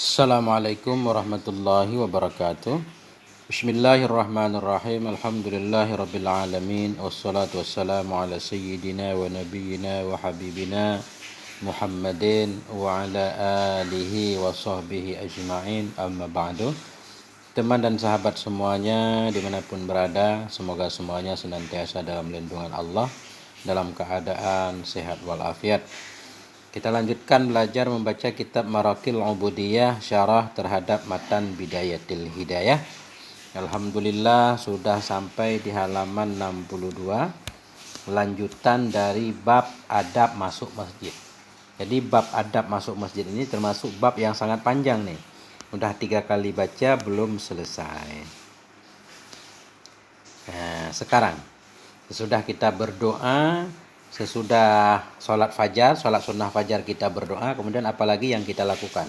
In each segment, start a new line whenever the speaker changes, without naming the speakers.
Assalamualaikum warahmatullahi wabarakatuh. Bismillahirrahmanirrahim. Alhamdulillahi rabbil alamin. Wassalatu wassalamu ala sayyidina wa nabiyyina wa habibina Muhammadin wa ala alihi wa sahbihi ajma'in. Amma ba'du. Teman dan sahabat semuanya dimanapun berada, semoga semuanya senantiasa dalam lindungan Allah, dalam keadaan sehat walafiat. Kita lanjutkan belajar membaca kitab Marakil Ubudiyah, syarah terhadap matan Bidayatil Hidayah. Alhamdulillah sudah sampai di halaman 62, lanjutan dari bab adab masuk masjid. Jadi bab adab masuk masjid ini termasuk bab yang sangat panjang nih. Udah 3 kali baca belum selesai. Nah, sekarang sesudah kita berdoa, sesudah sholat fajar, sholat sunnah fajar kita berdoa, kemudian apalagi yang kita lakukan?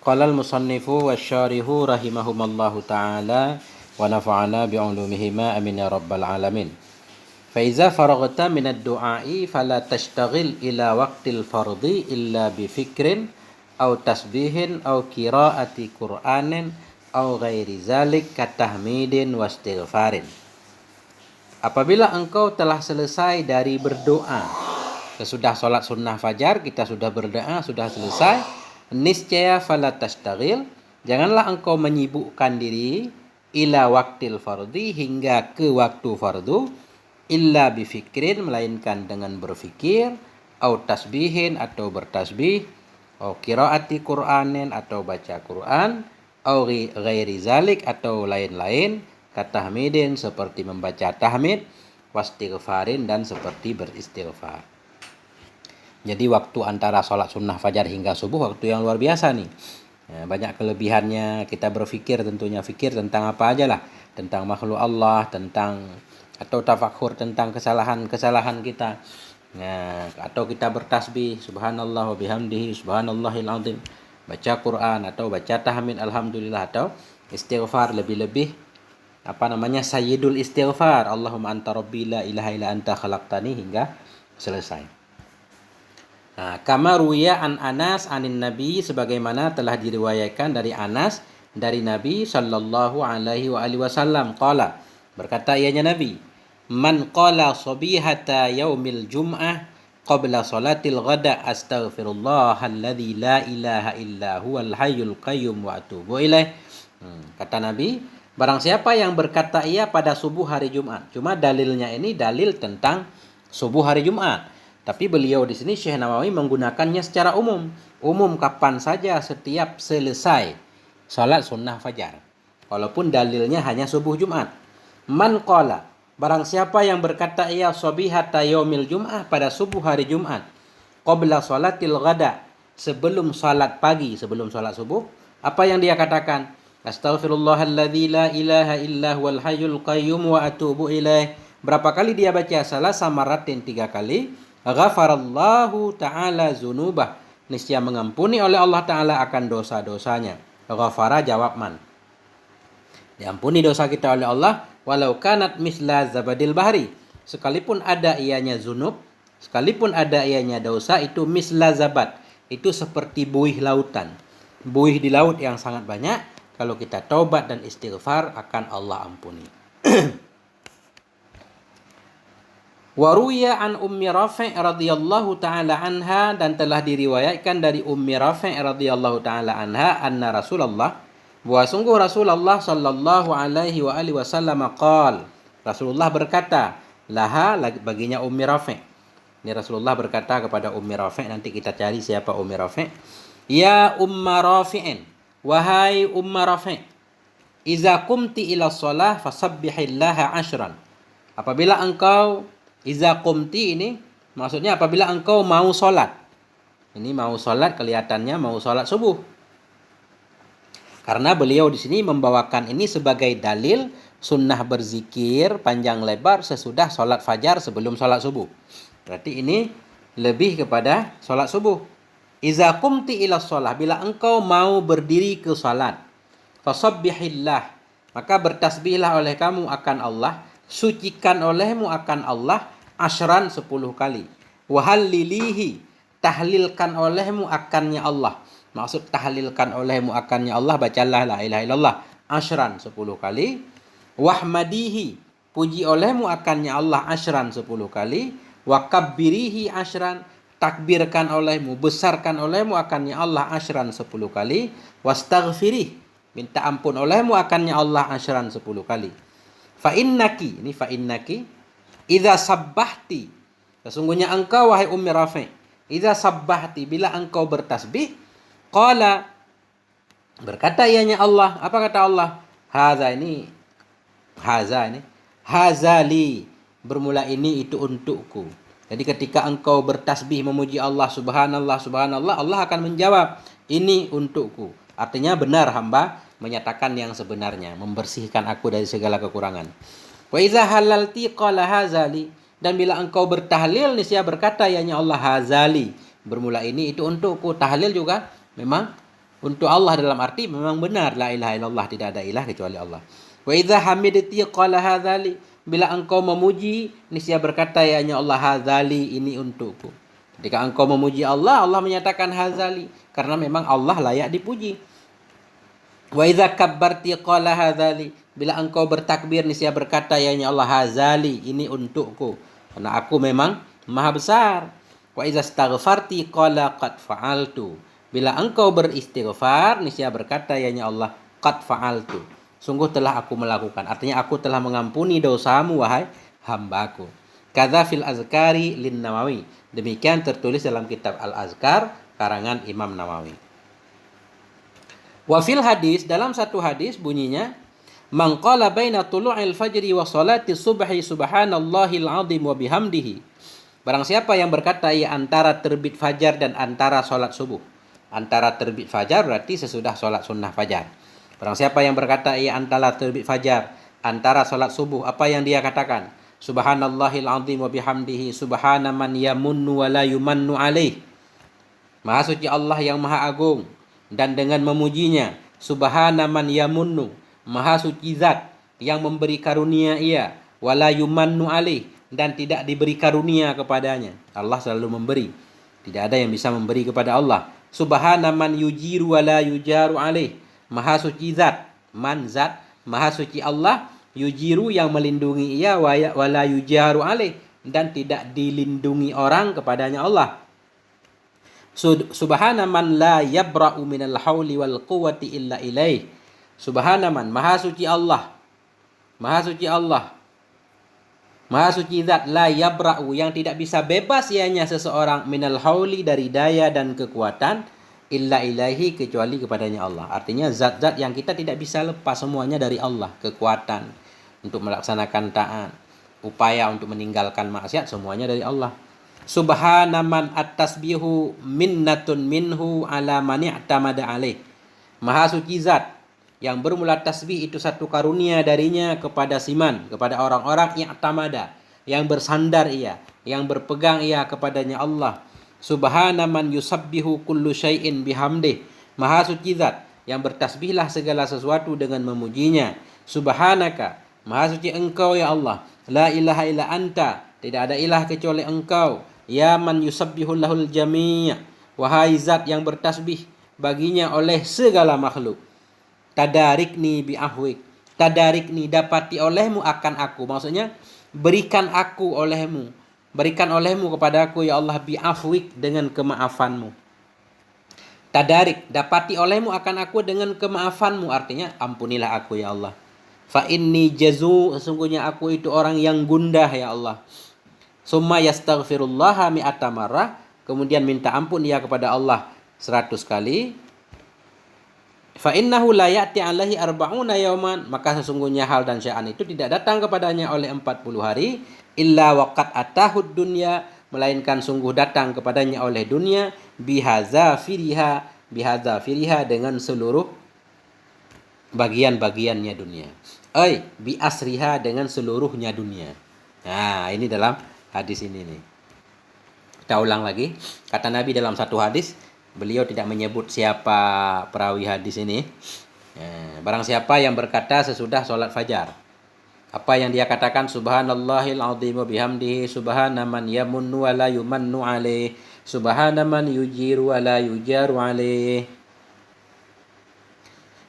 Qalal musannifu wasyarihu rahimahumallahu ta'ala wa nafa'ana bi'ulumihima amin ya rabbal alamin. Faiza faraghta minad du'ai fala tashtaghil ila waqtil fardhi illa bifikrin aw tasbihin aw qiraati qur'anin aw ghairi zalik katahmidin wastighfarin. Apabila engkau telah selesai dari berdoa, sesudah sholat sunnah fajar kita sudah berdoa, sudah selesai, niscaya fala tashtagil, janganlah engkau menyibukkan diri ila waktil fardhi, hingga ke waktu fardu, illa bifikrin, melainkan dengan berfikir, au tasbihin, atau bertasbih, au qiraati qur'anin, atau baca Quran, au ghairi zalik, atau lain-lain, katahmidin, seperti membaca tahmid, wastighfarin, dan seperti beristighfar. Jadi waktu antara sholat sunnah fajar hingga subuh waktu yang luar biasa nih. Ya, banyak kelebihannya. Kita berfikir, tentunya fikir tentang apa aja lah, tentang makhluk Allah, tentang atau tafakur tentang kesalahan-kesalahan kita. Nah, atau kita bertasbih subhanallah wa bihamdihi subhanallahil azim, baca Quran atau baca tahmid alhamdulillah, atau istighfar, lebih-lebih sayyidul istighfar, Allahumma anta rabbi la ilaha illa anta khalaqtani, hingga selesai. Nah, kama ruya an Anas anin Nabi, sebagaimana telah diriwayatkan dari Anas dari Nabi sallallahu alaihi wa alihi wasallam, qala, berkata ianya Nabi, man qala sabihata yaumil jum'ah qabla salatil ghada astaghfirullahalladzi la ilaha illa huwal hayyul qayyum wa atubu ilaih. Kata Nabi, barang siapa yang berkata ia pada subuh hari Jumat. Cuma dalilnya ini dalil tentang subuh hari Jumat. Tapi beliau di sini Syekh Nawawi menggunakannya secara umum. Umum kapan saja setiap selesai salat sunnah fajar. Walaupun dalilnya hanya subuh Jumat. Man qala, barang siapa yang berkata ia sabihata yaumil Jum'ah, pada subuh hari Jumat, qabla salatil ghada, sebelum salat pagi, sebelum salat subuh, apa yang dia katakan? Astaghfirullahalladzi la ilaha illa huwal hayyul qayyum wa atubu ilaih. Berapa kali dia baca? Salasa maratin, 3 kali. Ghafarallahu ta'ala zunubah, niscaya mengampuni oleh Allah Ta'ala akan dosa-dosanya. Ghafara jawab man, diampuni dosa kita oleh Allah, walau kanat misla zabadil bahri, sekalipun ada ianya zunub, sekalipun ada ianya dosa, itu misla zabad, itu seperti buih lautan, buih di laut yang sangat banyak. Kalau kita taubat dan istighfar akan Allah ampuni. Waruya an Ummi Rafi' radhiyallahu taala anha, dan telah diriwayatkan dari Ummi Rafi' radhiyallahu taala anha, anna Rasulullah, bahwa sungguh Rasulullah sallallahu alaihi wa alihi wasallam qala, Rasulullah berkata, laha, baginya Ummi Rafi'. Ini Rasulullah berkata kepada Ummi Rafi', nanti kita cari siapa Ummi Rafi'. Ya Umma Rafi'in, wahai Umma Rafi', iza qumti ila shalah fasabbihillaha 10. Apabila engkau, iza qumti ini maksudnya apabila engkau mau sholat. Ini mau sholat, kelihatannya mau sholat subuh. Karena beliau di sini membawakan ini sebagai dalil sunnah berzikir panjang lebar sesudah sholat fajar sebelum sholat subuh. Berarti ini lebih kepada sholat subuh. Iza qumti ila shalah, bila engkau mau berdiri ke salat, fasabbihillah, maka bertasbihlah oleh kamu akan Allah, sucikan olehmu akan Allah, 10 kali. Wahallilihi, tahlilkan olehmu akannya Allah, Maksud tahlilkan olehmu akannya Allah, bacalah la ilaha illallah asyran 10 kali. Wahmadihi, puji olehmu akannya Allah asyran 10 kali. Wa kabbirihi asyran, takbirkan olehmu, besarkan olehmu akannya Allah asyran 10 kali. Wastaghfirih, minta ampun olehmu akannya Allah asyran 10 kali. Fa innaki, ini fa innaki, idza sabbahti, sesungguhnya engkau wahai Ummi Rafi', idza sabbahti, bila engkau bertasbih, qala, berkata ianya Allah, apa kata Allah? Haza ini, hazali, bermula ini itu untukku. Jadi ketika engkau bertasbih memuji Allah, subhanallah, subhanallah, Allah akan menjawab, ini untukku. Artinya benar hamba menyatakan yang sebenarnya, membersihkan aku dari segala kekurangan. Wa iza halalti qala hazali, dan bila engkau bertahlil niscaya berkata ianya Allah, hazali, bermula ini itu untukku. Tahlil juga memang untuk Allah, dalam arti memang benar la ilaha illallah, tidak ada ilah kecuali Allah. Wa idza hamidti qala hadzali, bila engkau memuji niscaya berkata ianya Allah, hadzali, ini untukku. Ketika engkau memuji Allah, Allah menyatakan hadzali, karena memang Allah layak dipuji. Wa idza kabbarti qala hadzali, bila engkau bertakbir niscaya berkata ianya Allah, hadzali, ini untukku, karena aku memang maha besar. Wa idza astaghfarti qala qad fa'altu, bila engkau beristighfar niscaya berkata ianya Allah, qad fa'altu, sungguh telah aku melakukan. Artinya aku telah mengampuni dosamu wahai hambaku. Kadza fil azkari lin Nawawi, demikian tertulis dalam kitab Al-Azkar karangan Imam Nawawi. Wa fil hadis, dalam satu hadis bunyinya, man qala baina tulu'il fajri wa salati subhi subhanallahil azim wa bihamdihi, barang siapa yang berkata ia antara terbit fajar dan antara salat subuh. Antara terbit fajar berarti sesudah salat sunnah fajar. Barang siapa yang berkata ia antara terbit fajar, antara salat subuh, apa yang dia katakan? Subhanallahil azim wa bihamdihi, subhana man yamunnu wa la yumannu alaih. Maha suci Allah yang maha agung dan dengan memujinya. Subhana man yamunnu, maha suci zat yang memberi karunia ia, wa la yumannu alaih, dan tidak diberi karunia kepadanya. Allah selalu memberi, tidak ada yang bisa memberi kepada Allah. Subhana man yujiru wa la yujaru alaih, maha suci zat, man zat, maha suci Allah, yujiru yang melindungi ia, wa la yujaru alaih, dan tidak dilindungi orang kepadanya Allah. Subhana man la yabra'u minal hauli wal quwwati illa ilaih. Subhana man, maha suci Allah, maha suci Allah, maha suci zat, la yabra'u, yang tidak bisa bebas ianya seseorang, minal hauli, dari daya dan kekuatan, illa ilahi, kecuali kepadanya Allah. Artinya zat-zat yang kita tidak bisa lepas, semuanya dari Allah. Kekuatan untuk melaksanakan taat, upaya untuk meninggalkan maksiat, semuanya dari Allah. Subhana man at-tasbihu minnatun minhu ala man i'tamada alaih. Maha suci zat yang bermula tasbih itu satu karunia darinya kepada siman, kepada orang-orang i'tamada, yang bersandar ia, yang berpegang ia kepadanya Allah. Subhana man yusabbihu kullu syai'in bihamdih. Maha suci zat yang bertasbihlah segala sesuatu dengan memujinya. Subhanaka, maha suci engkau ya Allah. La ilaha illa anta, tidak ada ilah kecuali engkau. Ya man yusabbihul lahul jami', wahai zat yang bertasbih baginya oleh segala makhluk. Tadarikni bi ahwik, tadarikni, dapati olehmu akan aku, maksudnya berikan aku olehmu, berikan olehmu kepada aku ya Allah, bi afwik, dengan kemaafanmu. Tadarik, dapati olehmu akan aku dengan kemaafanmu, artinya ampunilah aku ya Allah. Fa inni jazu, sesungguhnya aku itu orang yang gundah ya Allah. Summa yastaghfirullah mi'ata marrah, kemudian minta ampun ia kepada Allah 100 kali. Fa innahu la ya'ti 'alaihi arba'una yauman, maka sesungguhnya hal dan syai'an itu tidak datang kepadanya oleh 40 hari, illa waqad atahud dunya, melainkan sungguh datang kepadanya oleh dunia, bihaza firiha, dengan seluruh bagian-bagiannya dunia. Bi asriha, dengan seluruhnya dunia. Nah, ini dalam hadis ini nih. Kita ulang lagi. Kata Nabi dalam satu hadis, beliau tidak menyebut siapa perawi hadis ini. Barang siapa yang berkata sesudah sholat fajar, apa yang dia katakan? Subhanallahil azim wa bihamdihi, subhana man yamunnu wa la yumannu alaih, subhana man yujiru wa la yujaru alaih.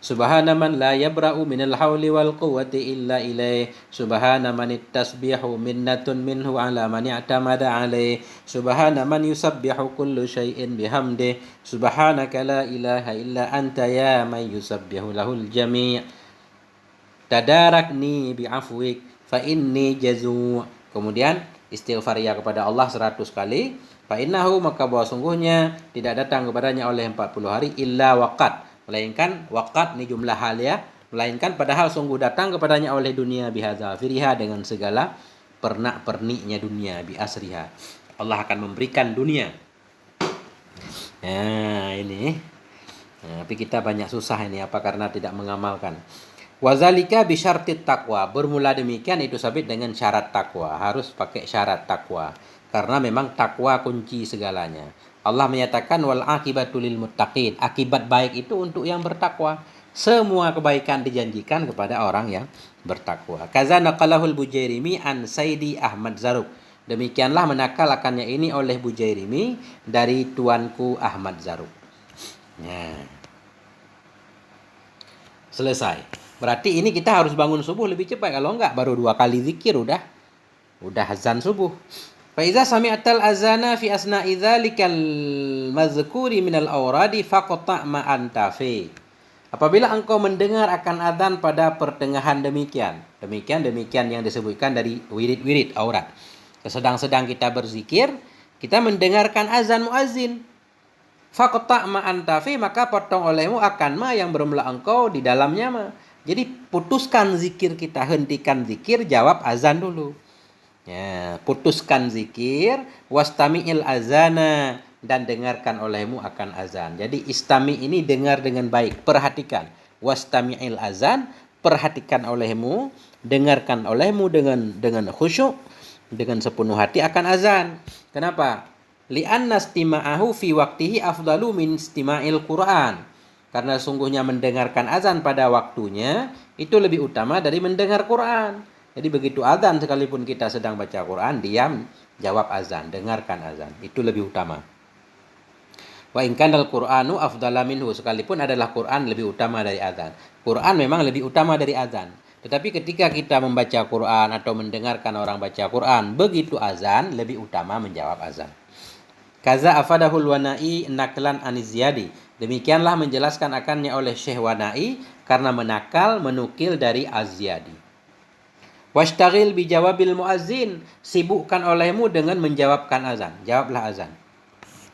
Subhana man la yabra'u minal hauli wal quwwati illa ilaih. Subhana man tasbihu minnatun minhu ala man i'tamada alaih. Subhana man yusabbihu kullu syai'in bihamdih. Subhanaka la ilaha illa anta ya man yusabbihu lahul jami'. Tadarakni bi'afwik fa inni jazu'. Kemudian istighfar ya kepada Allah 100 kali. Fa innahu, maka bahwa sungguhnya tidak datang kepadanya oleh 40 hari illa waqat. Melainkan waqat ini jumlah hal ya. Melainkan padahal sungguh datang kepadanya oleh dunia bihadza firiha, dengan segala pernak-perniknya dunia, bi asriha. Allah akan memberikan dunia. Nah, ini. Nah, tapi kita banyak susah ini apa karena tidak mengamalkan. Wazalika bisyartit taqwa. Bermula demikian itu sabit dengan syarat takwa. Harus pakai syarat takwa. Karena memang takwa kunci segalanya. Allah menyatakan wal akibatu lil muttaqin. Akibat baik itu untuk yang bertakwa. Semua kebaikan dijanjikan kepada orang yang bertakwa. Kaza naqalahul Bujairimi an Saidi Ahmad Zaruk. Demikianlah menakalakannya ini oleh Bujairimi dari tuanku Ahmad Zaruk. Nah. Selesai. Berarti ini kita harus bangun subuh lebih cepat. Kalau enggak baru 2 kali zikir udah azan subuh. Fa iza sami'tal azana fi asna'i dzalikal mazkuri minal awradi faqta' ma anta fi. Apabila engkau mendengar akan azan pada pertengahan demikian yang disebutkan dari wirid-wirid aurat. Sedang-sedang kita berzikir, kita mendengarkan azan muazzin. Faqta' ma anta fi, maka potong olehmu akan ma yang bermula engkau di dalamnya ma. Jadi putuskan zikir kita, hentikan zikir, jawab azan dulu. Ya, putuskan zikir, wastami'il azana, dan dengarkan olehmu akan azan. Jadi istami ini dengar dengan baik, perhatikan. Wastami'il azan, perhatikan olehmu, dengarkan olehmu dengan khusyuk, dengan sepenuh hati akan azan. Kenapa? Li'anna istima'ahu fi waqtihi afdalu min istima'il Qur'an. Karena sungguhnya mendengarkan azan pada waktunya itu lebih utama dari mendengar Quran. Jadi begitu azan sekalipun kita sedang baca Quran, diam, jawab azan, dengarkan azan. Itu lebih utama. Wa in kanal Qur'anu afdala minhu, sekalipun adalah Quran lebih utama dari azan. Quran memang lebih utama dari azan. Tetapi ketika kita membaca Quran atau mendengarkan orang baca Quran, begitu azan lebih utama menjawab azan. Kaza afadahul Wanai naklan aniziyadi. Demikianlah menjelaskan akannya oleh Syekh Wanai karena menukil dari Az-Ziyadi. Washtagil bijawabil muazzin, sibukkan olehmu dengan menjawabkan azan. Jawablah azan.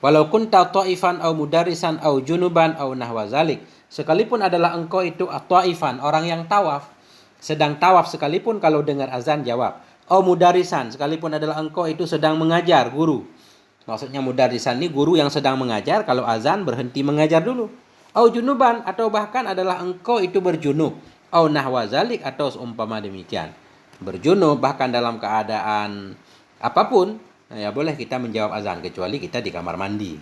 Walau kunta ta'ifan au mudarisan au junuban au nahwa zalik. Sekalipun adalah engkau itu ta'ifan, orang yang tawaf, sedang tawaf sekalipun kalau dengar azan jawab. Au mudarisan, sekalipun adalah engkau itu sedang mengajar, guru. Maksudnya mudarisan ini guru yang sedang mengajar, kalau azan berhenti mengajar dulu. Au junuban, atau bahkan adalah engkau itu berjunub. Au nahwa zalik, atau seumpama demikian. Berjunub bahkan dalam keadaan apapun, ya boleh kita menjawab azan, kecuali kita di kamar mandi.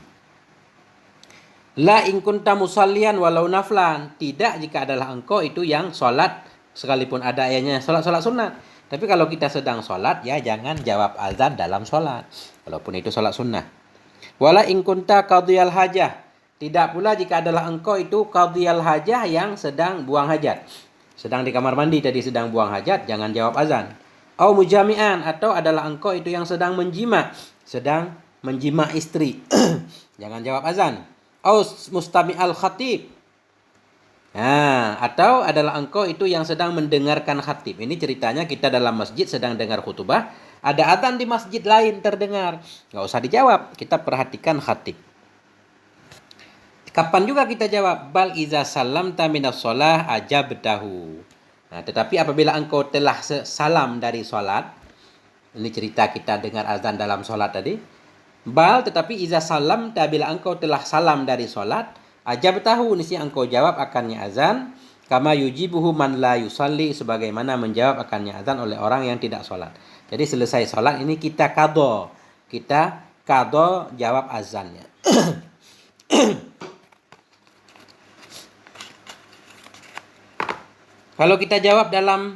La in kunta musallian walau naflan, tidak jika adalah engkau itu yang sholat sekalipun ada ayatnya sholat sunat. Tapi kalau kita sedang sholat, ya jangan jawab azan dalam sholat, walaupun itu sholat sunnah. Wala in kunta qadhiyal hajah, tidak pula jika adalah engkau itu qadhiyal hajah yang sedang buang hajat. Sedang di kamar mandi tadi sedang buang hajat, jangan jawab azan. Au mujami'an, atau adalah engkau itu yang sedang sedang menjima istri. Jangan jawab azan. Au mustami'al khatib. Nah, atau adalah engkau itu yang sedang mendengarkan khatib. Ini ceritanya kita dalam masjid sedang dengar khutbah, ada azan di masjid lain terdengar. Enggak usah dijawab, kita perhatikan khatib. Kapan juga kita jawab? Bal iza salamta minas shalah ajabtahu. Nah, tetapi apabila engkau telah salam dari sholat, ini cerita kita dengar azan dalam sholat tadi. Bal, tetapi iza salamta, bila engkau telah salam dari sholat, ajabtahu, niscaya engkau jawab akannya azan. Kama yujibuhu man la yusalli, sebagaimana menjawab akannya azan oleh orang yang tidak sholat. Jadi selesai sholat ini kita qadha. Kita qadha jawab azannya. Kalau kita jawab dalam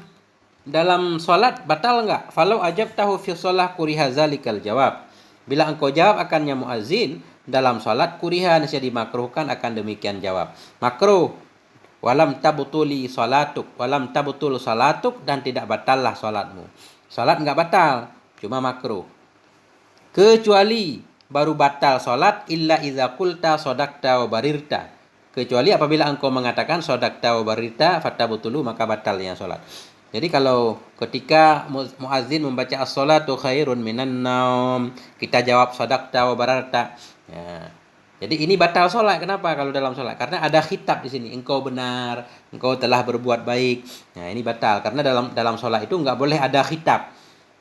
sholat, batal enggak? Falau ajabtahu fi sholah kuriha zalikal jawab. Bila engkau jawab akannya muazzin dalam sholat, kuriha, niscaya dimakruhkan akan demikian jawab. Makruh. Walam tabtuli salatuk, walam tabtul salatuk, dan tidak batallah salatmu. Salat enggak batal, cuma makruh. Kecuali baru batal salat illa idza qulta sadaqta wa barirta. Kecuali apabila engkau mengatakan sadaqta wa barirta fatabtulu, maka batalnya salat. Jadi kalau ketika muazin membaca as-salatu khairun minan naum, kita jawab sadaqta wa bararta. Ya. Jadi ini batal sholat. Kenapa kalau dalam sholat? Karena ada khitab di sini. Engkau benar, engkau telah berbuat baik. Nah ini batal karena dalam sholat itu nggak boleh ada khitab.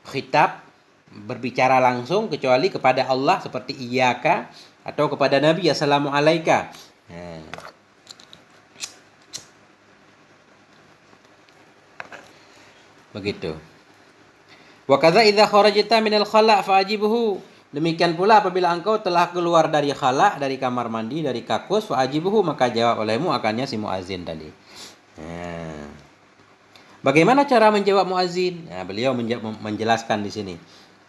Khitab berbicara langsung kecuali kepada Allah seperti iyyaka atau kepada Nabi assalamu alaika. Nah. Begitu. Wa kadza idza kharajta minal khala' fa'ajibhu. Demikian pula apabila engkau telah keluar dari khala', dari kamar mandi, dari kakus, fa'ajibhu, maka jawab olehmu akannya si muazin tadi. Nah. Bagaimana cara menjawab muazin? Nah, beliau menjelaskan di sini.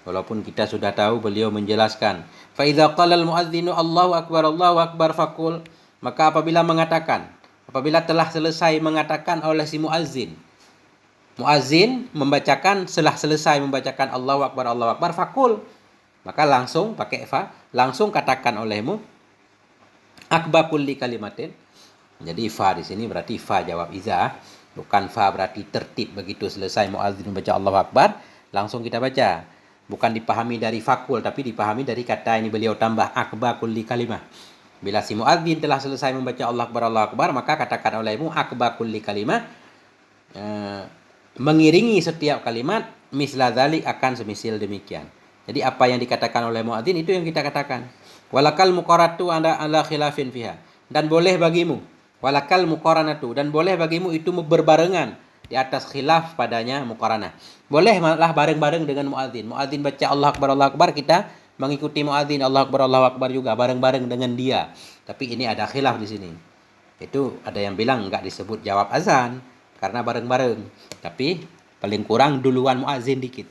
Walaupun kita sudah tahu, beliau menjelaskan. Fa idza qala al muadzinu Allahu akbar faqul, maka apabila telah selesai mengatakan oleh si muazin, muazin membacakan, setelah selesai membacakan Allahu akbar faqul, maka langsung pakai fa, langsung katakan olehmu akba kulli kalimatin. Jadi fa di sini berarti fa jawab iza, bukan fa berarti tertib begitu selesai muazin membaca Allahu akbar langsung kita baca. Bukan dipahami dari fakul, tapi dipahami dari kata ini beliau tambah akba kulli kalimah. Bila si muadzin telah selesai membaca Allah akbar, maka katakan olehmu akba kulli kalimah, mengiringi setiap kalimat misla dzalik, akan semisil demikian. Jadi apa yang dikatakan oleh muadzin itu yang kita katakan. Walakal muqaratu ala khilafin fiha, dan boleh bagimu walakal muqaranatu, dan boleh bagimu itu berbarengan di atas khilaf padanya muqaranah. Boleh malah bareng-bareng dengan muadzin. Muadzin baca Allah akbar, kita mengikuti muadzin Allah akbar juga bareng-bareng dengan dia. Tapi ini ada khilaf di sini. Itu ada yang bilang enggak disebut jawab azan karena bareng-bareng. Tapi paling kurang duluan muadzin dikit.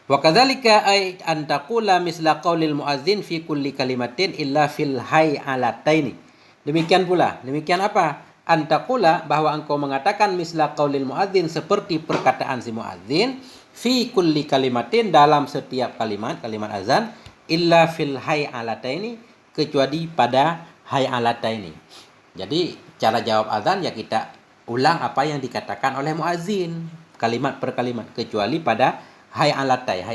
Wa kadzalika ay an taqula misla qaulil muadzin fi kulli kalimatin illa fil hay'alataini. Demikian apa? Antakula, bahwa engkau mengatakan misla qaulil muadzin, seperti perkataan si muadzin, fi kulli kalimatin, dalam setiap kalimat azan, illa fil hay'alataini, kecuali pada hay'alataini. Jadi cara jawab azan ya kita ulang apa yang dikatakan oleh muadzin kalimat per kalimat, kecuali pada hay'alatai,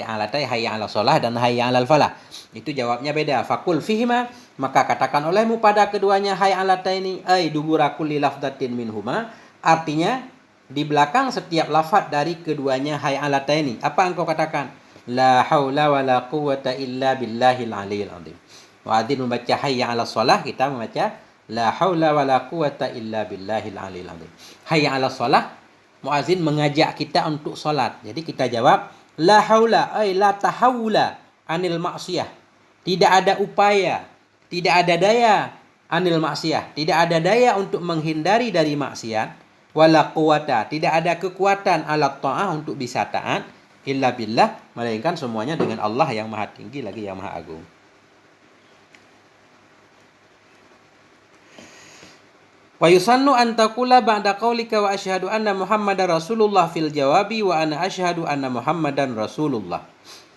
hayya 'ala shalah dan hayya 'alal falah. Itu jawabnya beda. Fakul fihima, maka katakan olehmu pada keduanya hay'alataini, ay dubura kulli lafdatin minhuma, artinya di belakang setiap lafaz dari keduanya hay'alataini. Apa engkau katakan? La haula wala quwwata illa billahil aliyil azim. Muadzin membaca hayya 'ala shalah, kita membaca la haula wala quwwata illa billahil aliyil azim. Hayya 'ala shalah, muadzin mengajak kita untuk salat. Jadi kita jawab la haula, ay la tahawula anil maksiyah. Tidak ada upaya, tidak ada daya anil maksiyah. Tidak ada daya untuk menghindari dari maksiat. Wala quwata, tidak ada kekuatan ala ta'ah untuk bisa taat. Illa billah, melainkan semuanya dengan Allah yang maha tinggi lagi yang maha agung. Wa yusannu an taqula ba'da qaulika wa asyhadu anna Muhammadar Rasulullah fil jawabi wa ana asyhadu anna Muhammadan Rasulullah.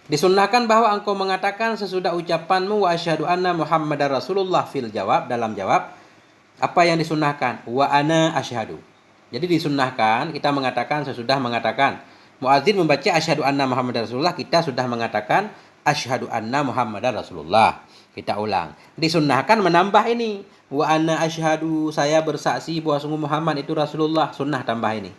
Disunnahkan bahwa engkau mengatakan sesudah ucapanmu wa asyhadu anna Muhammadar Rasulullah fil jawab, dalam jawab. Apa yang disunnahkan? Wa ana asyhadu. Jadi disunnahkan kita mengatakan sesudah mengatakan. Muadzin membaca asyhadu anna Muhammadar Rasulullah, kita sudah mengatakan asyhadu anna Muhammadar Rasulullah. Kita ulang. Disunnahkan menambah ini. Wa ana asyhadu, saya bersaksi bahwa sungguh Muhammad itu Rasulullah. Sunnah tambah ini.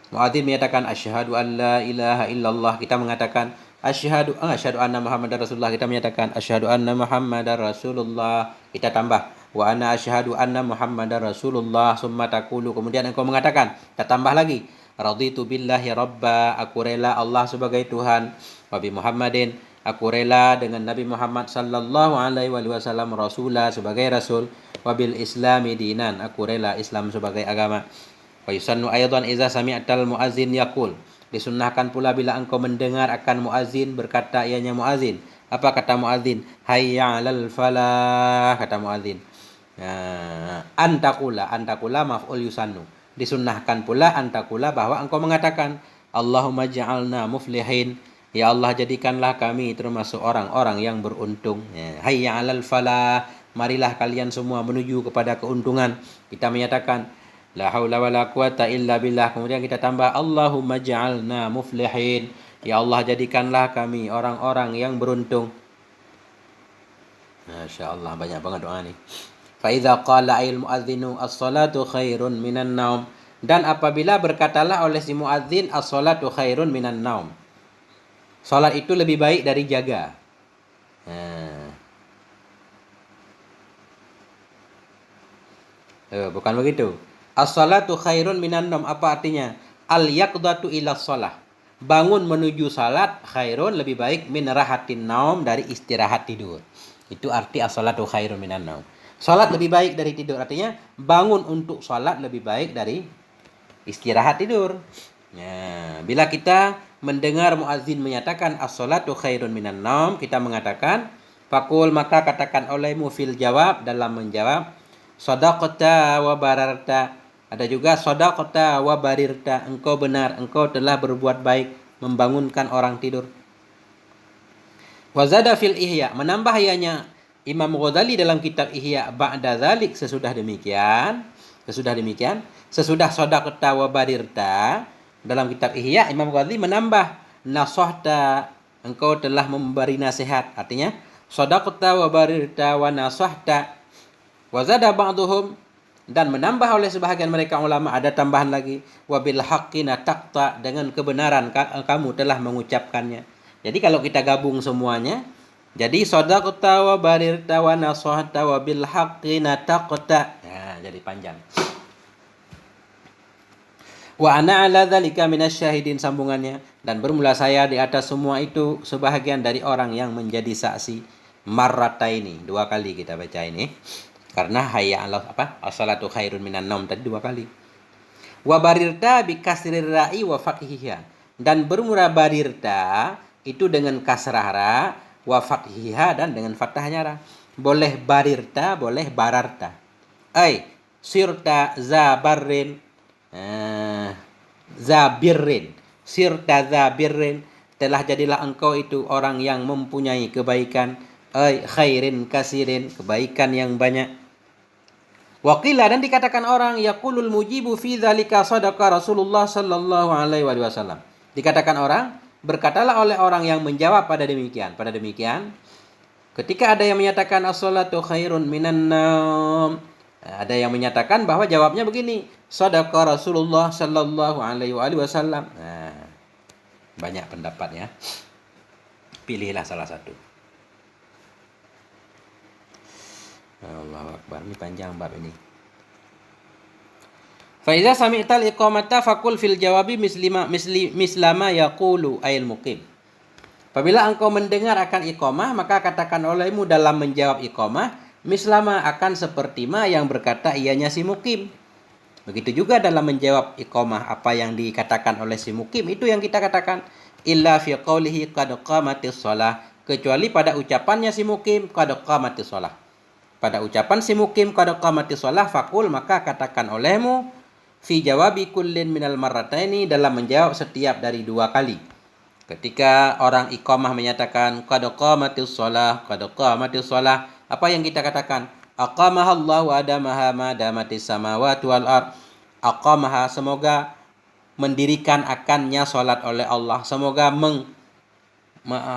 Muadzin menyatakan asyhadu an la ilaha illallah, kita mengatakan asyhadu anna Muhammadar Rasulullah, kita menyatakan asyhadu anna Muhammadar Rasulullah, kita tambah wa ana asyhadu anna Muhammadar Rasulullah, summa taqulu, kemudian engkau mengatakan, kita tambah lagi raditu billahi rabba, aku rela Allah sebagai Tuhan, wa bi Muhammadin, aku rela dengan Nabi Muhammad sallallahu alaihi wasallam rasulah, sebagai rasul, wa bil islami dinan, aku rela Islam sebagai agama. Wa yusannu aydan idza sami'tal muadzin yaqul, disunnahkan pula bila engkau mendengar akan muadzin berkata ianya muadzin. Apa kata muadzin? Hayya 'alal falah, kata muadzin. Antakula maf'ul yusannu. Disunnahkan pula antakula bahwa engkau mengatakan Allahumma ja'alna muflihin. Ya Allah, jadikanlah kami termasuk orang-orang yang beruntung. Hayya 'alal falah. Marilah kalian semua menuju kepada keuntungan. Kita menyatakan la haula wala quwata illa billah. Kemudian kita tambah Allahumma ja'alna muflihin. Ya Allah, jadikanlah kami orang-orang yang beruntung. Masya Allah, banyak banget doa nih. Fa idza qala al muadzinu as-salatu khairun minan naum. Dan apabila berkatalah oleh si muadzin as-salatu khairun minan naum. Salat itu lebih baik dari jaga. Bukan begitu. As-salatu khairun minan naum apa artinya? Al-yaqdatu ila shalah. Bangun menuju salat khairun lebih baik min rahatin naum dari istirahat tidur. Itu arti as-salatu khairun minan naum. Salat lebih baik dari tidur, artinya bangun untuk salat lebih baik dari istirahat tidur. Bila kita mendengar muazzin menyatakan as-salatu khairun minan naum, kita mengatakan fakul, maka katakan olehmu fil jawab, dalam menjawab, shadaqta wa bararta. Ada juga shadaqta wa barirta, engkau benar, engkau telah berbuat baik membangunkan orang tidur. Wazada fil ihya, menambah ianya Imam Ghazali dalam kitab Ihya, ba'da dzalik, sesudah demikian, sesudah shadaqta wa barirta, dalam kitab Ihya Imam Ghazali menambah nasahta, engkau telah memberi nasihat. Artinya shadaqta wa barirta wa nasahta. Wazada ba'duhum, dan menambah oleh sebahagian mereka ulama, ada tambahan lagi, wabil haqqi nataqta, dengan kebenaran kamu telah mengucapkannya. Jadi kalau kita gabung semuanya, jadi shadaqta wa barirta wa nasahta wa bil haqqi nataqta. Jadi panjang. Wa ana ala dzalika minasyahidin, sambungannya, dan bermula saya di atas semua itu sebahagian dari orang yang menjadi saksi. Marrataini, 2 kali kita baca ini. Karena hayya Allah as-salatu khairun minan naum tadi 2 kali. Wa barirta bi kasrir ra'i wa fathiha, dan bermula barirta itu dengan kasrah ra, wa fathiha, dan dengan fathahnya ra. Boleh barirta, boleh bararta. Sirta zabarrin, zabirrin, sirta zabirrin, telah jadilah engkau itu orang yang mempunyai kebaikan. Khairin kasirin, kebaikan yang banyak. Waqila, dan dikatakan orang, yaqulul mujibu fi dzalika sadaqa Rasulullah sallallahu alaihi wasallam. Dikatakan orang, berkatalah oleh orang yang menjawab pada demikian. Ketika ada yang menyatakan as-salatu khairun minan naum, ada yang menyatakan bahwa jawabnya begini, sadaqa Rasulullah sallallahu alaihi wasallam. Banyak pendapat ya. Pilihlah salah satu. Allahu Akbar, ini panjang bab ini. Fa iza sami'tal iqamata faqul fil jawabi mislama yaqulu ayil muqim. Apabila engkau mendengar akan iqamah, maka katakan olehmu dalam menjawab iqamah mislama, akan seperti ma yang berkata ianya si muqim. Begitu juga dalam menjawab iqamah, apa yang dikatakan oleh si muqim itu yang kita katakan. Illa fi qawlihi qad qamatis shalah, kecuali pada ucapannya si muqim qad qamatis shalah. Pada ucapan si muqim qad qamatis shalah, faqul, maka katakan olehmu fi jawabi kullin minal marrataini, dalam menjawab setiap dari 2 kali. Ketika orang iqamah menyatakan qad qamatis shalah, apa yang kita katakan? Aqamahallahu adamaha ma damatis samawati wal ard. Aqamaha, semoga mendirikan akannya salat oleh Allah, semoga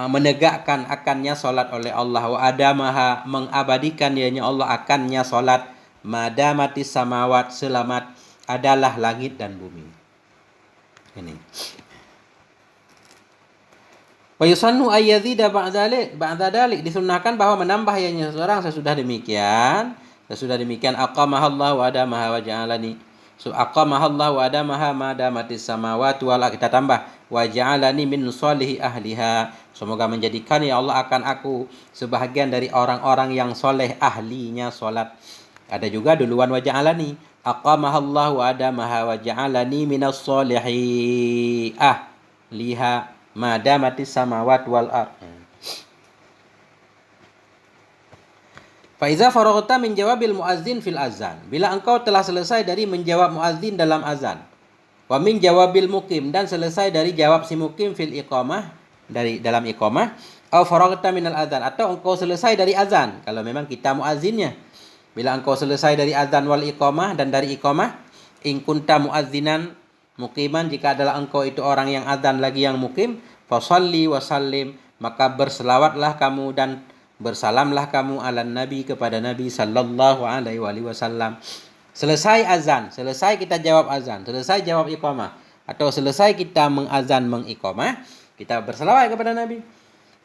menegakkan akannya salat oleh Allah. Wa adamaha, mengabadikan ianya Allah akannya salat. Madamatis samawat, selamat adalah langit dan bumi. Ini. Wa yusannu ayyadzida ba'da dalik, disunnahkan bahwa menambah ianya seseorang sesudah demikian. Aqamahallahu wa adamaha wa ja'alani. Aqamahallahu wa adamaha ma damatis samawati wal ard, kita tambah wa ja'alani min sholihi ahliha, semoga menjadikan ya Allah akan aku sebahagian dari orang-orang yang soleh ahlinya salat. Ada juga duluan wa ja'alani, aqamahallahu wa adamaha wa ja'alani minas sholihi ahliha ma damatis samawati wal ard. Fa iza faraghta min jawabil muazzin fil azan. Bila engkau telah selesai dari menjawab muazzin dalam azan. Wa min jawabil mukim, dan selesai dari jawab si mukim fil iqamah, dari dalam iqamah. Au faraghta minal azan, atau engkau selesai dari azan kalau memang kita muazzinnya. Bila engkau selesai dari azan wal iqamah dan dari iqamah, in kunta muazzinan muqiman, jika adalah engkau itu orang yang azan lagi yang mukim, fa shalli wa sallim, maka berselawatlah kamu dan bersalamlah kamu ala nabi, kepada Nabi sallallahu alaihi wasallam. Selesai azan, selesai kita jawab azan, selesai jawab iqamah, atau selesai kita mengazan mengiqamah, kita berselawat kepada Nabi.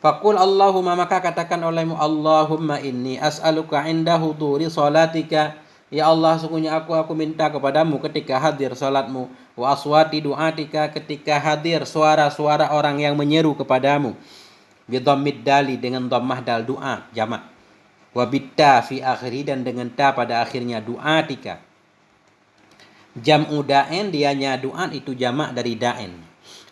Faqul Allahumma, maka katakan olehmu, Allahumma inni as'aluka inda huduri salatika, ya Allah sungguhnya aku minta kepadamu ketika hadir salatmu, wa aswati du'atika, ketika hadir suara-suara orang yang menyeru kepadamu, bidhammid dali, dengan dhammah dal, doa jamak, wa bitta fi akhiri, dan dengan ta pada akhirnya, du'atika. Jam'u da'in, dianya du'an itu jamak dari da'in.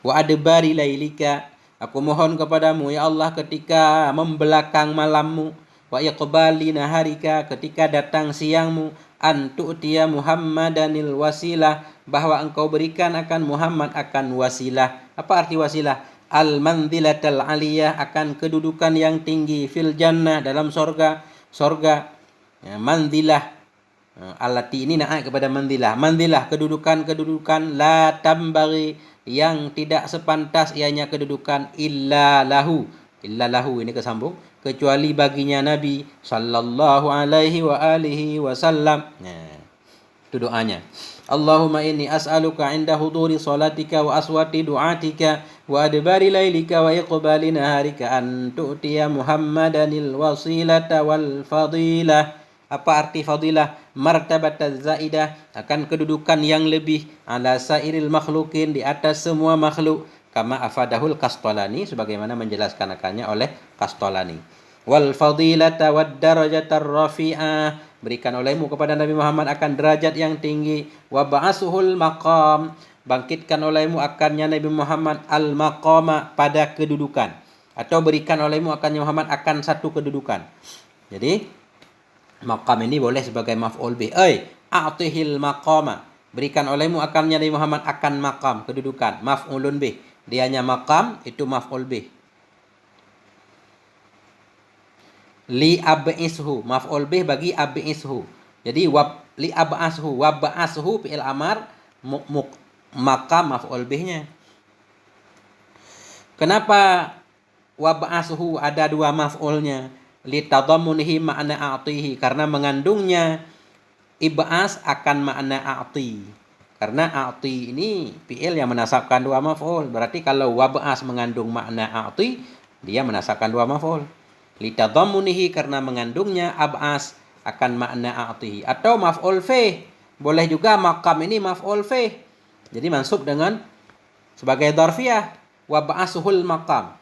Wa adbari lailika, aku mohon kepadamu ya Allah ketika membelakang malammu, wa iqbali naharika, ketika datang siangmu, an tu'tiya Muhammadanil wasilah, bahwa engkau berikan akan Muhammad akan wasilah. Apa arti wasilah? Al manzilatal aliyah, akan kedudukan yang tinggi, fil jannah, dalam sorga. Ya, manzilah alati ini naik kepada manzilah. Manzilah kedudukan la tambari, yang tidak sepantas ianya kedudukan, illa lahu ini kesambung, kecuali baginya Nabi sallallahu alaihi wa alihi wasallam. Nah, itu doanya. Allahumma inni as'aluka inda huduri salatika wa aswati du'atika wa adbari lailika wa iqbali naharika an tu'tiya Muhammadanil wasilata wal fadilah. Apa arti fadilah? Martabataz zaidah, akan kedudukan yang lebih, ala sairil makhlukin, di atas semua makhluk, kama afadahul Qastolani, sebagaimana menjelaskan akannya oleh Qastolani. Wal fadilata wad darajatar rafi'ah, berikan olehmu kepada Nabi Muhammad akan derajat yang tinggi. Wa ba'asuhul maqam, bangkitkan olehmu akannya Nabi Muhammad al maqama, pada kedudukan, atau berikan olehmu akannya Muhammad akan satu kedudukan. Jadi maqam ini boleh sebagai maf'ul bih. A'tihil maqama, berikan olehmu akannya Nabi Muhammad akan maqam, kedudukan, maf'ulun bih, dianya maqam itu maf'ul bih. Li ab'ishu, maf'ul bih bagi ab'ishu. Jadi li ab'ashu, wa ba'ashu fi'il amar, maqam maf'ul bihnya. Kenapa wa ba'ashu ada dua maf'ulnya? Li tadammunihi ma'na a'tihi, karena mengandungnya ib'as akan makna a'ti. Karena a'ti ini fi'il yang menasabkan dua maf'ul. Berarti kalau wa ba'as mengandung makna a'ti, dia menasabkan dua maf'ul. Litadhammunihi, karena mengandungnya ab'as akan makna a'tihi. Atau maf'ul fih, boleh juga maqam ini maf'ul fih, jadi mansub dengan sebagai dzarfiyah. Wa ba'asuhul maqam,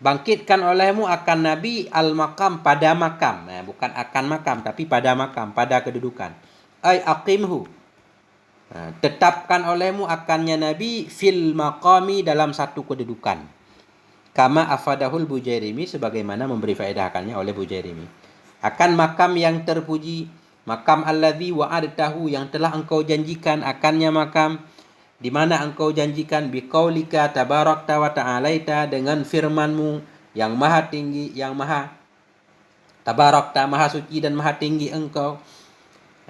bangkitkan olehmu akan Nabi al maqam, pada makam. Nah, bukan akan makam tapi pada makam, pada kedudukan. Ai aqimhu, nah, tetapkan olehmu akannya Nabi fil maqami, dalam satu kedudukan. Kama afadahul Bujairimi, sebagaimana memberi faedahkannya oleh Bujairimi. Akan makam yang terpuji, makam alladzi wa'adtahu, yang telah engkau janjikan akannya makam, di mana engkau janjikan, biqaulika tabarakta wa ta'alaita, dengan firmanmu yang maha tinggi, yang maha tabarakta, maha suci dan maha tinggi engkau.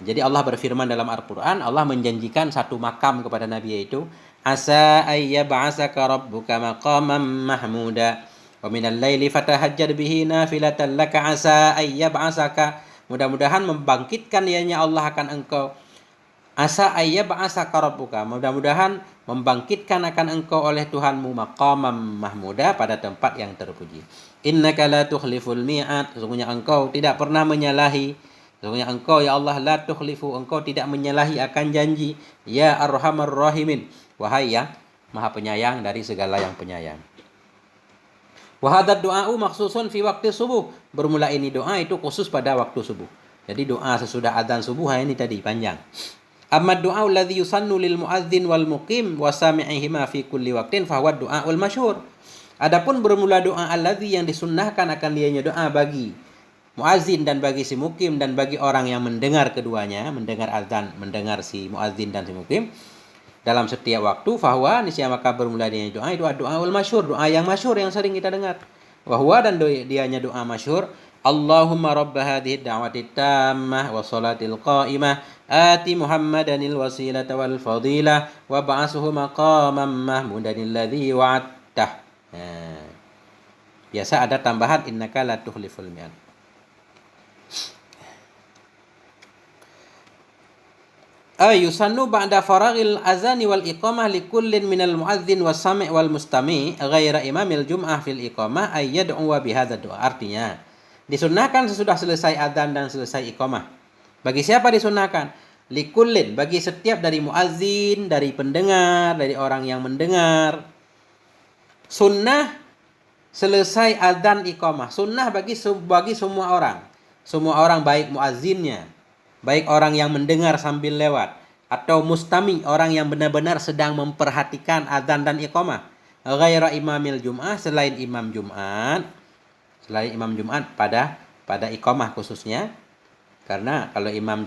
Jadi Allah berfirman dalam Al-Quran, Allah menjanjikan satu makam kepada Nabi, yaitu asa ayyab'asaka rabbuka maqaman mahmuda wa minal laili fatahajjad bihi nafilatan laka asa ayyab'asaka, mudah-mudahan membangkitkan ianya Allah akan engkau. Asa ayyab'asaka rabbuka, mudah-mudahan membangkitkan akan engkau oleh Tuhanmu maqaman mahmuda, pada tempat yang terpuji. Innaka la tukhliful mi'ad, sesungguhnya engkau tidak pernah menyalahi, sesungguhnya engkau ya Allah la tukhlifu, engkau tidak menyalahi akan janji. Ya arhamar rahimin, wahai yang maha penyayang dari segala yang penyayang. Wa hadzal du'a'u makhsusun fi waqti subuh, bermula ini doa itu khusus pada waktu subuh. Jadi doa sesudah azan subuh ini tadi panjang. Amma du'a alladhi yusannu lil muadzin wal muqim wa sami'ihima fi kulli waqtin fa huwa du'aul masyhur. Adapun bermula doa alladhi yang disunnahkan akan dianya doa bagi muazin dan bagi si mukim dan bagi orang yang mendengar keduanya, mendengar azan, mendengar si muazin dan si mukim dalam setiap waktu, fahuwa niscaya maka bermula dengan doa itu doa ul masyhur, doa yang masyhur yang sering kita dengar. Wahwa dan dianya doa masyhur, Allahumma rabba hadhihi da'wati tammah wa salatil qa'imah ati Muhammadanil wasilata wal fadilah wa ba'asuhu maqaman mahmudanil ladzi wa'adtah. Nah, biasa ada tambahan innaka la tukhliful mi'ad. Yusannu ba'da faragil azani wal iqamah likullin minal muadzin was sami' wal mustami' ghaira imamil jum'ah fil iqamah ay yad'u bihadza doa. Artinya, disunnahkan sesudah selesai adzan dan selesai iqamah. Bagi siapa disunnahkan? Likullin, bagi setiap dari muadzin, dari pendengar, dari orang yang mendengar. Sunnah selesai adzan iqamah. Sunnah bagi semua orang. Semua orang, baik muazzinnya, baik orang yang mendengar sambil lewat, atau mustami, orang yang benar-benar sedang memperhatikan adzan dan iqamah. Ghaira imamil jum'ah, selain imam Jumat. Selain imam Jumat pada iqamah khususnya. Karena kalau imam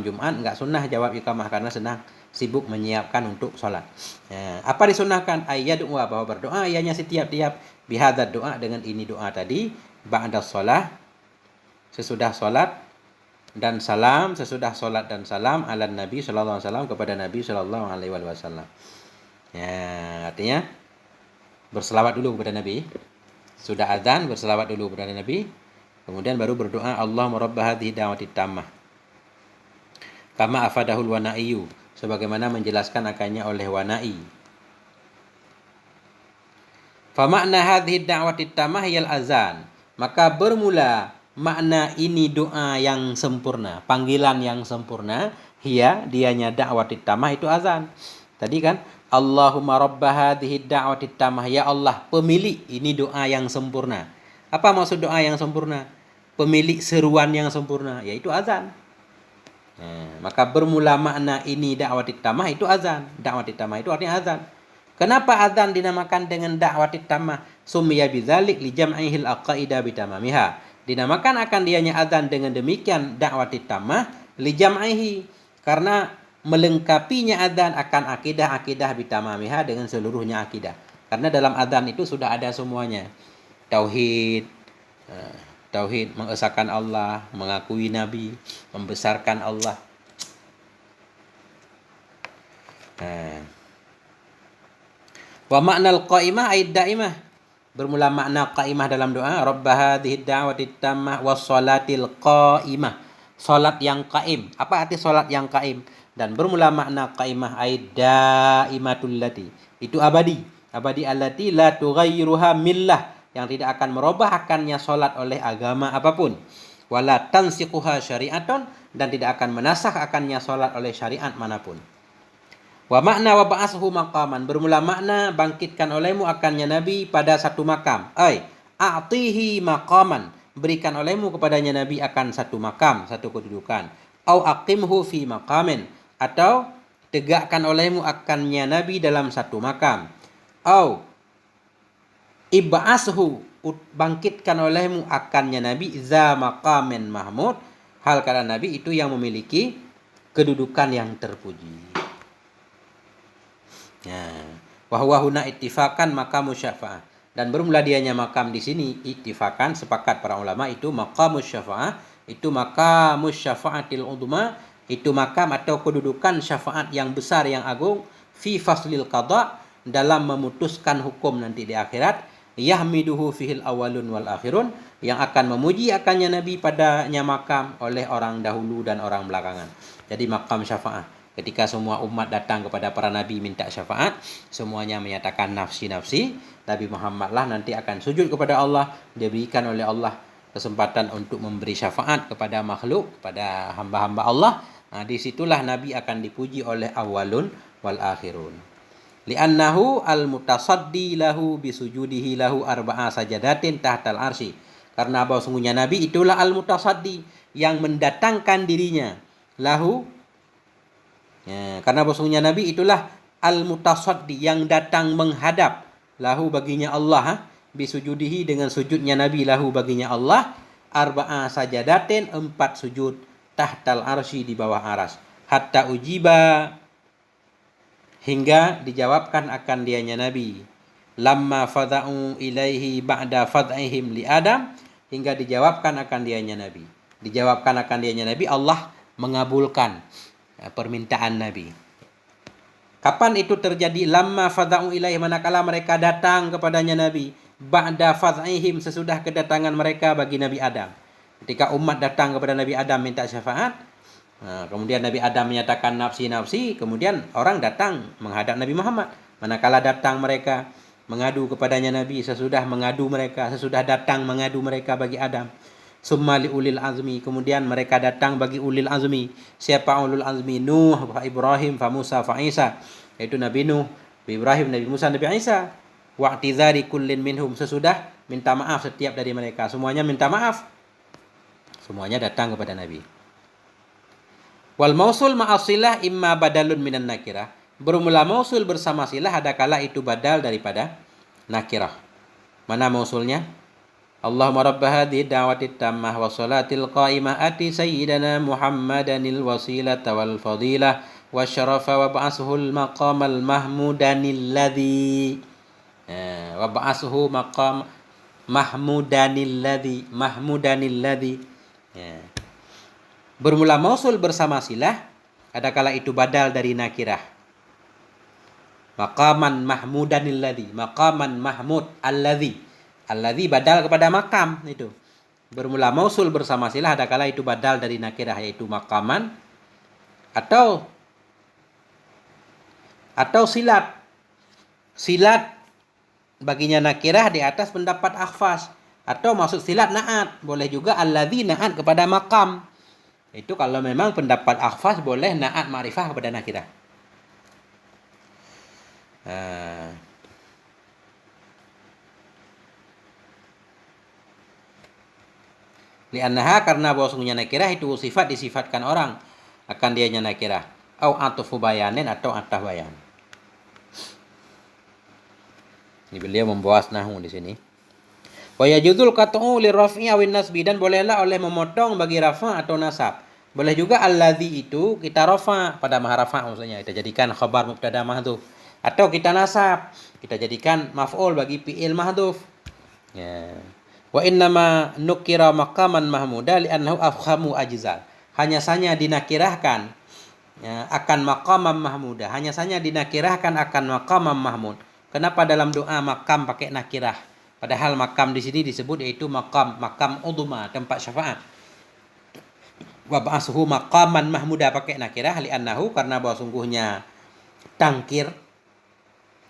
Jumat enggak sunnah jawab iqamah karena sedang sibuk menyiapkan untuk sholat. Nah, apa disunahkan? Ayat doa, bahwa berdoa ianya setiap-tiap bihadzal doa, dengan ini doa tadi, ba'da sholat, sesudah sholat, dan salam, sesudah sholat dan salam ala Nabi sallallahu alaihi wasallam, kepada Nabi sallallahu alaihi wasallam. Ya, artinya berselawat dulu kepada Nabi. Sudah azan berselawat dulu kepada Nabi, kemudian baru berdoa Allahumma rabb hadhihi da'wati tammah. Kama afadahul wana'iyu, sebagaimana menjelaskan akannya oleh Wana'i. Fa makna hadhihi da'wati tammah yal azan. Maka bermula makna ini doa yang sempurna, panggilan yang sempurna, dianya da'wati tammah itu azan. Tadi kan Allahumma rabba hadhihi da'wati tammah, ya Allah pemilik ini doa yang sempurna. Apa maksud doa yang sempurna? Pemilik seruan yang sempurna, yaitu azan. Nah, maka bermula makna ini da'wati tammah itu azan. Da'wati tammah itu artinya azan. Kenapa azan dinamakan dengan da'wati tammah? Summiya bidzalik li jam'ihil aqaida bitamamiha. Dinamakan akan dianya azan dengan demikian da'wati tammah li jam'ihi, karena melengkapinya azan akan akidah-akidah bitamamiha, dengan seluruhnya akidah. Karena dalam azan itu sudah ada semuanya. Tauhid, tauhid mengesahkan Allah, mengakui Nabi, membesarkan Allah. Wa maknal qa'imah ay da'imah. Bermula makna qa'imah dalam doa, Rabb hadhihi da'wati tammah was salatil qa'imah. Salat yang qaim. Apa arti salat yang qaim? Dan bermula makna qa'imah ay da'imatul lati. Itu abadi. Abadi allati la tughayyiruha millah, yang tidak akan merubah akannya salat oleh agama apapun. Wala tansiquha syari'atun, dan tidak akan menasakh akannya salat oleh syariat manapun. Wa makna wa ba'asuhu maqaman. Bermula makna bangkitkan olehmu akannya Nabi pada satu makam. A'tihi maqaman. Berikan olehmu kepadanya Nabi akan satu makam, satu kedudukan. Au aqimhu fi maqamin. Atau tegakkan olehmu akannya Nabi dalam satu makam. Au ib'ashu, bangkitkan olehmu akannya Nabi za maqamin mahmud, hal keadaan Nabi itu yang memiliki kedudukan yang terpuji. Wahwa huna ittifakan maqamus syafa'ah. Dan bermula dianya makam di sini ittifakan, sepakat para ulama, itu maqamus syafa'ah, itu maqamus syafa'atil udma, itu makam atau kedudukan syafaat yang besar yang agung, fi faslil qada, dalam memutuskan hukum nanti di akhirat, yahmiduhu fihil awalun wal akhirun, yang akan memuji akannya Nabi padanya makam oleh orang dahulu dan orang belakangan. Jadi makam syafaat, ketika semua umat datang kepada para nabi minta syafaat, semuanya menyatakan nafsi-nafsi, Nabi Muhammad lah nanti akan sujud kepada Allah, diberikan oleh Allah kesempatan untuk memberi syafaat kepada makhluk, kepada hamba-hamba Allah. Disitulah Nabi akan dipuji oleh awalun wal akhirun. Li'annahu al-mutasaddi lahu bisujudihi lahu arba'a sajadatin tahtal arsy. Karena bahwa sungguhnya Nabi itulah al-mutasaddi, yang mendatangkan dirinya lahu. Karena bahwa sungguhnya Nabi itulah al-mutasaddi, yang datang menghadap lahu baginya Allah, bisujudihi dengan sujudnya Nabi lahu baginya Allah, arba'a sajadatin, 4 sujud tahtal arsy, di bawah aras, hatta ujiba, hingga dijawabkan akan dianya Nabi, lamma fada'u ilaihi ba'da fad'ihim li Adam, hingga dijawabkan akan dianya Nabi. Dijawabkan akan dianya Nabi, Allah mengabulkan permintaan Nabi. Kapan itu terjadi? Lamma fada'u ilaihi, manakala mereka datang kepadanya Nabi, ba'da fad'ihim, sesudah kedatangan mereka bagi Nabi Adam. Ketika umat datang kepada Nabi Adam minta syafaat, kemudian Nabi Adam menyatakan nafsi-nafsi, kemudian orang datang menghadap Nabi Muhammad. Manakala datang mereka mengadu kepadanya Nabi, sesudah datang mengadu mereka bagi Adam. Summa li ulil azmi, kemudian mereka datang bagi ulil azmi. Siapa ulul azmi? Nuh, fa Ibrahim, fa Musa, fa Isa, yaitu Nabi Nuh, Nabi Ibrahim, Nabi Musa, Nabi Isa. Wa'tizari kullin minhum, sesudah minta maaf setiap dari mereka, semuanya minta maaf. Semuanya datang kepada Nabi. Wal mausul ma'asilah imma badalun minan nakirah. Bermula mausul bersama silah, ada kala itu badal daripada nakirah. Mana mausulnya? Allahumma rabb hadhihi da'wati tammah wa salatil qa'imah ati sayyidana Muhammadanil wasilata wal fadilah wa syarafa wa ba'asuhul maqamal mahmudanil ladzi wa ba'asuhu maqam mahmudanil ladzi. Bermula mausul bersama silah, ada kala itu badal dari nakirah. Maqaman mahmudanil ladzi, maqaman mahmud alladzi, alladzi badal kepada makam itu. Bermula mausul bersama silah, ada kala itu badal dari nakirah, yaitu maqaman atau silat baginya nakirah di atas pendapat akhfas, atau maksud silat naat, boleh juga alladzi naat kepada makam. Itu kalau memang pendapat akhfas boleh naat ma'rifah kepada nakirah. Li'annaha, karena bahwasanya nakirah itu sifat disifatkan orang akan dianya nakirah, au atufu bayanin, atau atah bayan. Ini beliau membahas nahwu di sini. Wa yajuzul qat'u lirraf'i awin nasbi, dan bolehlah oleh memotong bagi rafa atau nasab. Boleh juga alladzi itu kita rafa pada maharafa, maksudnya kita jadikan khabar mubtada mahdhuf, atau kita nasab, kita jadikan maf'ul bagi fi'il mahdhuf. Ya. Wa innama nukira maqaman mahmuda li'annahu afkhamu ajzal. Hanya saja dinakirahkan akan maqamam mahmuda, hanya saja dinakirahkan akan maqamam mahmud. Kenapa dalam doa makam pakai nakirah? Padahal makam di sini disebut yaitu makam udhma, tempat syafaat. Wa ba'asuhu maqaman mahmuda pakai nakirah li'annahu, karena bahwa sungguhnya tangkir.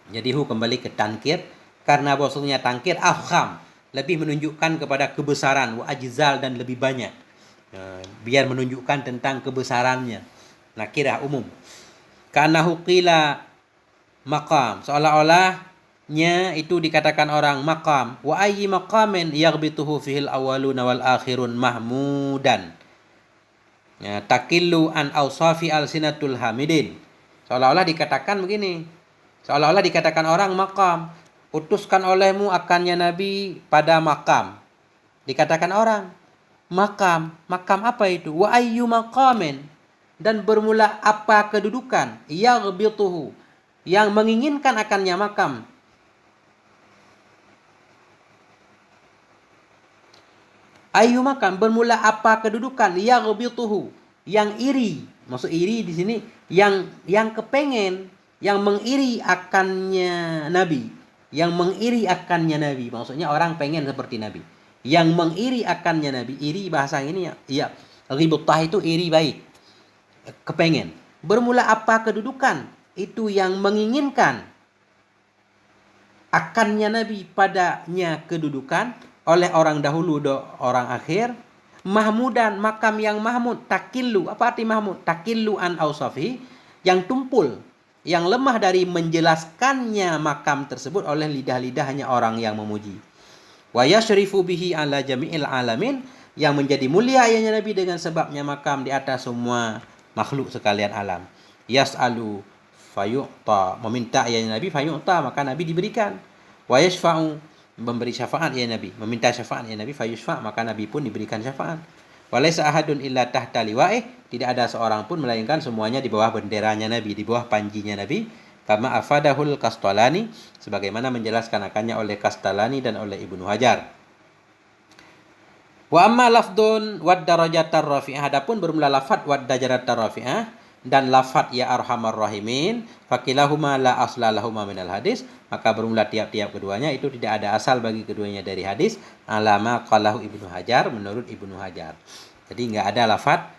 Jadi hu kembali ke tangkir, karena bahwa sungguhnya tangkir afkham, lebih menunjukkan kepada kebesaran, wa ajzal, dan lebih banyak. Biar menunjukkan tentang kebesarannya. Nakirah umum. Ka'annahu qila maqam, seolah-olahnya itu dikatakan orang maqam. Wa ayyi maqamin yaghbituhu fihil awwaluna wal akhirun mahmudan. Takillu an awsafi alsinatul hamidin. Seolah-olah dikatakan begini. Seolah-olah dikatakan orang maqam, utuskan olehmu akannya Nabi pada makam. Dikatakan orang makam apa itu? Wa ayyu maqamin, dan bermula apa kedudukan, yaghbituhu, yang menginginkan akannya makam. Ayu makam, bermula apa kedudukan, yaghbituhu, yang iri. Maksud iri di sini yang kepengen, yang mengiri akannya Nabi. Yang mengiri akannya Nabi, maksudnya orang pengen seperti Nabi. Yang mengiri akannya Nabi, iri bahasa ini ya ghibtah itu iri baik, kepengen. Bermula apa kedudukan, itu yang menginginkan akannya Nabi, padanya kedudukan oleh orang dahulu orang akhir. Mahmudan, makam yang mahmud. Takillu, apa arti mahmud? Takillu an awsafi, yang tumpul, yang lemah dari menjelaskannya makam tersebut oleh lidah-lidahnya orang yang memuji. Wa yashrifu bihi ala jami'il alamin, yang menjadi mulia ianya Nabi dengan sebabnya makam di atas semua makhluk sekalian alam. Yas'alu fayu'ta, meminta ianya Nabi, fayu'ta, maka Nabi diberikan. Wa yashfa'u memberi syafaat ya Nabi, meminta syafaat ya Nabi, fayusfa, maka Nabi pun diberikan syafaat. Walaysa ahadun illa tahta liwa'ih, tidak ada seorang pun melainkan semuanya di bawah benderanya Nabi, di bawah panjinya Nabi. Kama afadahul Kastalani, sebagaimana menjelaskan akannya oleh Kastalani dan oleh Ibnu Hajar. Wa amma lafdun wad darajatar rafi'ah, adapun bermula lafad wad darajatar rafi'ah dan lafad ya arhamar rahimin, fakilahuma la asla lahuma minal hadis, maka bermula tiap-tiap keduanya itu tidak ada asal bagi keduanya dari hadis, alama qalahu Ibnu Hajar, menurut Ibnu Hajar. Jadi enggak ada lafad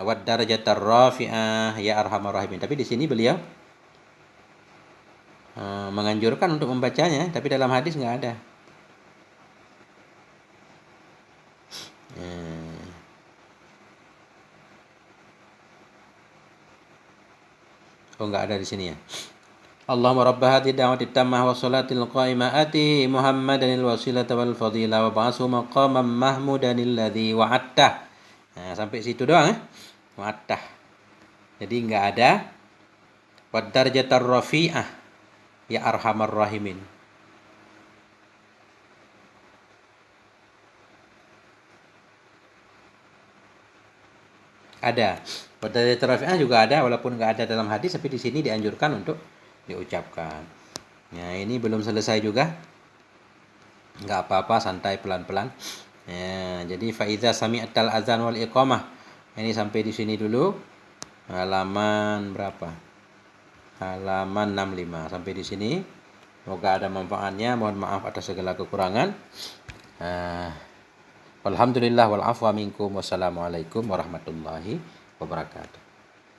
wad darajatar rafi'ah ya arhamar rahimin, tapi di sini beliau menganjurkan untuk membacanya, tapi dalam hadis enggak ada. Oh, enggak ada di sini ya. Allahumma rabba hadhihi da'wati tammah wa salatil qa'imah ati Muhammadanil wasilata wal fadila wa ba'athu maqaman mahmudanil ladzi wa'atta. Nah, sampai situ doang ya. Wa'atta. Jadi enggak ada wad darajatar rafi'ah ya arhamar rahimin. Ada. Pada rafi'ah juga ada, walaupun nggak ada dalam hadis, tapi di sini dianjurkan untuk diucapkan. Ya, ini belum selesai juga. Nggak apa-apa, santai pelan-pelan. Ya, jadi faiza sami'atal azan wal iqamah. Ini sampai di sini dulu. Halaman berapa? Halaman 65. Sampai di sini. Semoga ada manfaatnya. Mohon maaf atas segala kekurangan. Alhamdulillah wal afwa minkum. Wassalamualaikum warahmatullahi wabarakatuh.